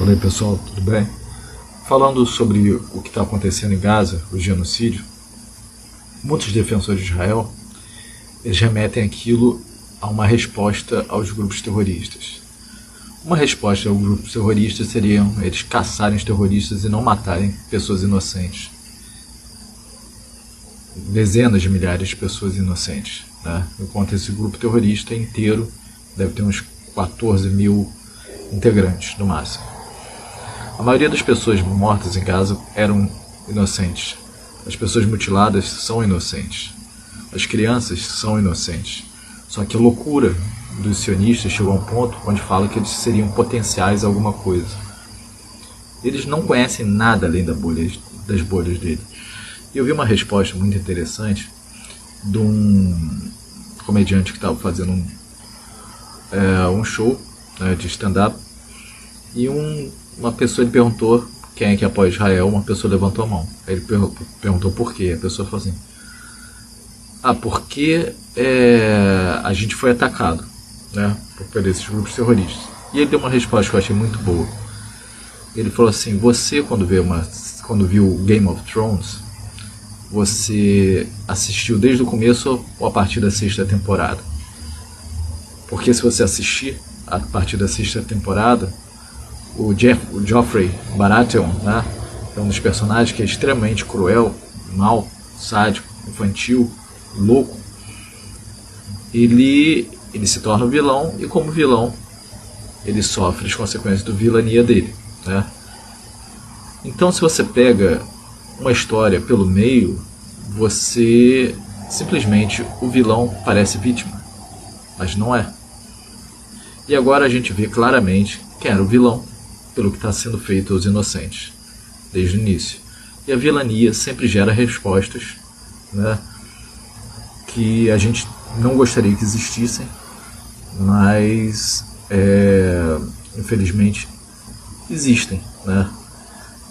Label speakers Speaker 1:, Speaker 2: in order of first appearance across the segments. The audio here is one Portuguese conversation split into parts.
Speaker 1: Fala aí pessoal, tudo bem? Falando sobre o que está acontecendo em Gaza, o genocídio, muitos defensores de Israel eles remetem aquilo a uma resposta aos grupos terroristas. Uma resposta aos grupos terroristas seria eles caçarem os terroristas e não matarem pessoas inocentes. Dezenas de milhares de pessoas inocentes, né? Enquanto esse grupo terrorista inteiro deve ter uns 14 mil integrantes no máximo. A maioria das pessoas mortas em Gaza eram inocentes. As pessoas mutiladas são inocentes. As crianças são inocentes. Só que a loucura dos sionistas chegou a um ponto onde fala que eles seriam potenciais a alguma coisa. Eles não conhecem nada além das bolhas dele. E eu vi uma resposta muito interessante de um comediante que estava fazendo um show, né, de stand-up, e uma pessoa lhe perguntou quem é que apoia Israel. Uma pessoa levantou a mão. Aí ele perguntou por quê. A pessoa falou assim: porque a gente foi atacado, né, por esses grupos terroristas. E ele deu uma resposta que eu achei muito boa. Ele falou assim: você quando viu Game of Thrones, você assistiu desde o começo ou a partir da sexta temporada? Porque se você assistir a partir da sexta temporada, o Joffrey Baratheon, né, é um dos personagens que é extremamente cruel, mau, sádico, infantil, louco. Ele se torna um vilão, e como vilão ele sofre as consequências da vilania dele, né? Então, se você pega uma história pelo meio, você simplesmente, o vilão parece vítima, mas não é. E agora a gente vê claramente quem era o vilão pelo que está sendo feito aos inocentes desde o início. E a vilania sempre gera respostas, né, que a gente não gostaria que existissem, mas infelizmente existem, né?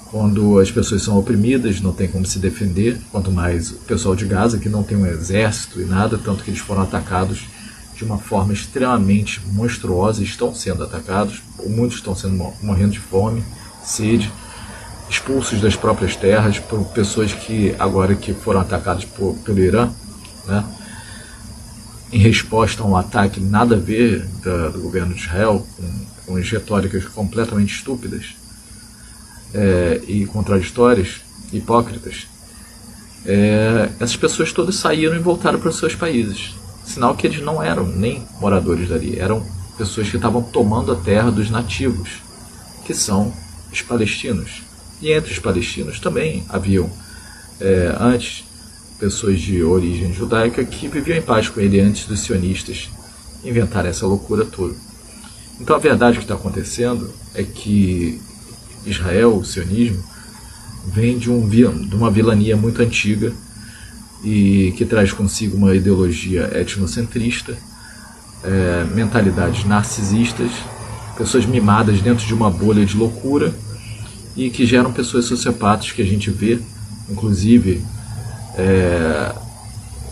Speaker 1: Quando as pessoas são oprimidas, não tem como se defender, quanto mais o pessoal de Gaza, que não tem um exército e nada, tanto que eles foram atacados de uma forma extremamente monstruosa, estão sendo atacados, muitos estão morrendo de fome, sede, expulsos das próprias terras por pessoas que agora que foram atacadas pelo Irã, né, em resposta a um ataque nada a ver do governo de Israel, com retóricas completamente estúpidas e contraditórias, hipócritas. Essas pessoas todas saíram e voltaram para os seus países. Sinal que eles não eram nem moradores dali, eram pessoas que estavam tomando a terra dos nativos, que são os palestinos. E entre os palestinos também haviam, antes, pessoas de origem judaica que viviam em paz com ele antes dos sionistas inventarem essa loucura toda. Então a verdade que está acontecendo é que Israel, o sionismo, vem de uma vilania muito antiga, e que traz consigo uma ideologia etnocentrista, mentalidades narcisistas, pessoas mimadas dentro de uma bolha de loucura, e que geram pessoas sociopatas que a gente vê, inclusive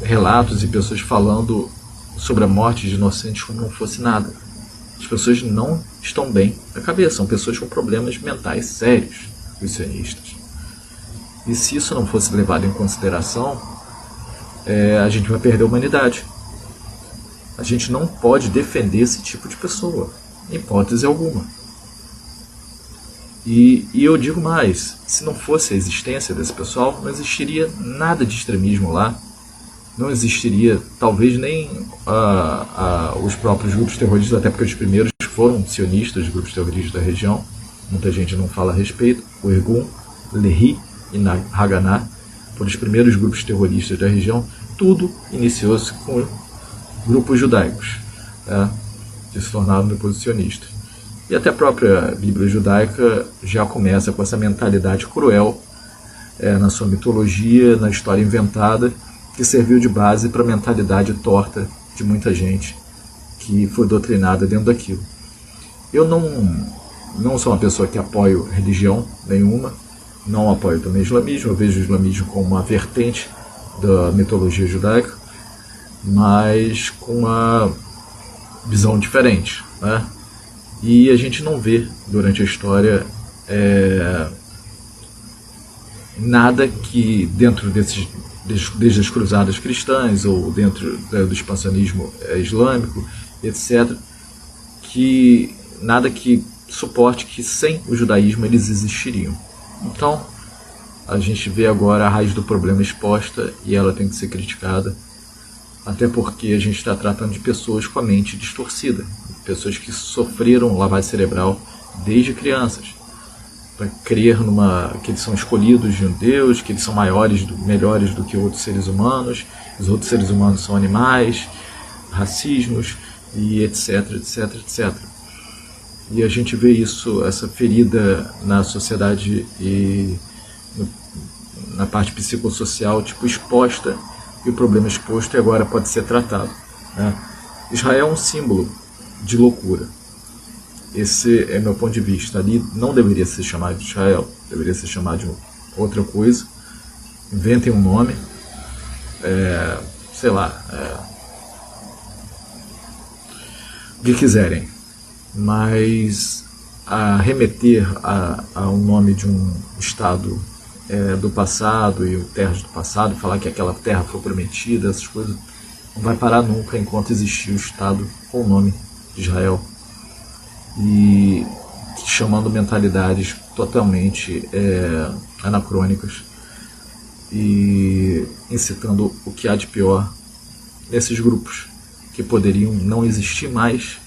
Speaker 1: relatos e pessoas falando sobre a morte de inocentes como não fosse nada. As pessoas não estão bem da cabeça, são pessoas com problemas mentais sérios, os sionistas. E se isso não fosse levado em consideração, a gente vai perder a humanidade. A gente não pode defender esse tipo de pessoa, em hipótese alguma. E eu digo mais, se não fosse a existência desse pessoal, não existiria nada de extremismo lá, não existiria talvez nem os próprios grupos terroristas, até porque os primeiros foram sionistas, grupos terroristas da região, muita gente não fala a respeito, o Irgun, Lehi e Haganah, foram os primeiros grupos terroristas da região. Tudo iniciou-se com grupos judaicos, que se tornaram depois sionistas. E até a própria Bíblia judaica já começa com essa mentalidade cruel, na sua mitologia, na história inventada, que serviu de base para a mentalidade torta de muita gente que foi doutrinada dentro daquilo. Eu não sou uma pessoa que apoio religião nenhuma, não apoio também o islamismo, eu vejo o islamismo como uma vertente da mitologia judaica, mas com uma visão diferente, né? E a gente não vê durante a história nada que dentro desde as cruzadas cristãs ou dentro do expansionismo islâmico, etc., que nada que suporte que sem o judaísmo eles existiriam. Então, a gente vê agora a raiz do problema exposta e ela tem que ser criticada, até porque a gente está tratando de pessoas com a mente distorcida, pessoas que sofreram lavagem cerebral desde crianças, para crer que eles são escolhidos de um Deus, que eles são melhores do que outros seres humanos, os outros seres humanos são animais, racismos e etc, etc, etc. E a gente vê isso, essa ferida na sociedade e na parte psicossocial, tipo, exposta, e o problema exposto e agora pode ser tratado, né? Israel é um símbolo de loucura. Esse é meu ponto de vista. Ali não deveria ser chamado de Israel, deveria ser chamado de outra coisa. Inventem um nome, sei lá, o que quiserem, mas remeter a um nome de um estado do passado e terras do passado, falar que aquela terra foi prometida, essas coisas, não vai parar nunca enquanto existir o estado com o nome de Israel, e chamando mentalidades totalmente anacrônicas e incitando o que há de pior nesses grupos que poderiam não existir mais,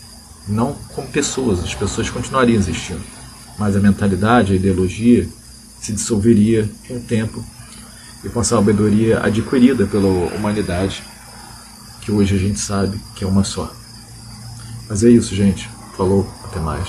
Speaker 1: não como pessoas, as pessoas continuariam existindo, mas a mentalidade, a ideologia se dissolveria com o tempo e com a sabedoria adquirida pela humanidade, que hoje a gente sabe que é uma só. Mas é isso, gente. Falou, até mais.